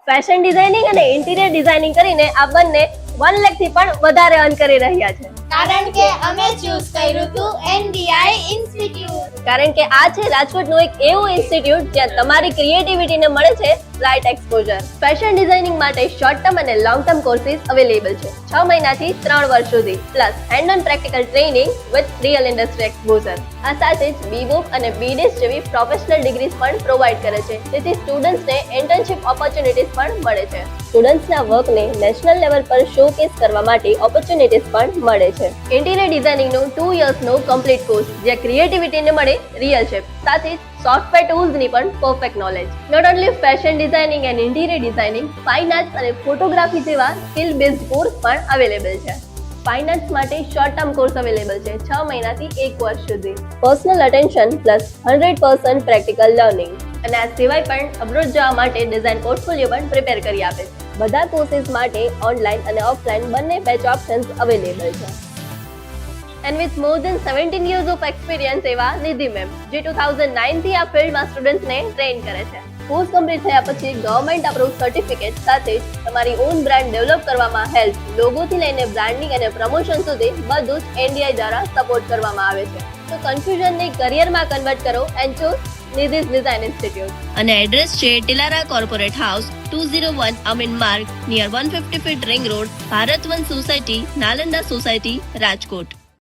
Fashion designing અને interior designing કરીને આ બંને 1 લાખ થી પણ વધારે અર્ન કરી રહ્યા છે. કારણ કે અમે ચૂઝ કર્યું હતું NDI ઇન્સ્ટિટ્યૂટ. કારણ કે આ છે રાજકોટનું એક એવું ઇન્સ્ટિટ્યૂટ જ્યાં તમારી ક્રિએટિવિટીને મળે છે રાઇટ એક્સપોઝર. ફેશન ડિઝાઇનિંગ માટે શોર્ટ ટર્મ અને લોંગ ટર્મ કોર્સીસ અવેલેબલ છે 6 મહિનાથી 3 વર્ષ સુધી, plus hand on practical training with real industry exposure. આ સાથે જ BWOC અને BDIS જેવી પ્રોફેશનલ ડિગ્રીઝ પણ પ્રોવાઇડ કરે છે, તેથી સ્ટુડન્ટ્સને ઇન્ટર્નશિપ ઓપોર્ચ્યુનિટીઝ પણ મળે છે. સ્ટુડન્ટ્સના વર્કને નેશનલ લેવલ પર શોકેસ કરવા માટે ઓપોર્ચ્યુનિટીઝ પણ મળે છે. ઇન્ટિરિયર ડિઝાઇનિંગનો 2 યર્સનો કમ્પ્લીટ કોર્સ જ્યાં ક્રિએટિવિટીને મળે રિયલ શેપ, સાથે જ સોફ્ટવેર ટૂલ્સની પણ perfect knowledge. Not only fashion designing and interior designing, fine arts અને ફોટોગ્રાફી જેવા સ્કિલ બેઝડ કોર્સ પણ અવેલેબલ છે. ફાઇન આર્ટ્સ માટે શોર્ટ ટર્મ કોર્સ અવેલેબલ છે 6 મહિનાથી 1 વર્ષ સુધી. Personal attention plus 100% practical learning. અને આ સિવાય પણ અબ્રોડ જવા માટે ડિઝાઇન પોર્ટફોલિયો પણ પ્રિપેર કરી આપે છે. બધા કોર્સીસ માટે ઓનલાઈન અને ઓફલાઈન બંને બેચ ઓપ્શન્સ અવેલેબલ છે. And with more than 17 years of experience એવા નિધિ મેમ, જે 2009 થી આ ફિલ્ડમાં સ્ટુડન્ટ્સને ટ્રેન કરે છે. કોર્સ કમ્પ્લીટ થયા પછી ગવર્મેન્ટ અપ્રૂવ સર્ટિફિકેટ સાથે જ તમારી ઓન બ્રાન્ડ ડેવલપ કરવામાં હેલ્પ, લોગોથી લઈને બ્રાન્ડિંગ અને પ્રમોશન સુધી બધું જ NDI દ્વારા સપોર્ટ કરવામાં આવે છે. તો કન્ફ્યુઝનને કરિયરમાં કન્વર્ટ કરો એન્ડ ચૂઝ નિધિસ ડિઝાઇન ઇન્સ્ટિટ્યૂટ. અને એડ્રેસ છે ટિલારા કોર્પોરેટ હાઉસ 201 અમીન માર્ગ near 150 fit ring road, Bharat one society, Nalanda society, Rajkot.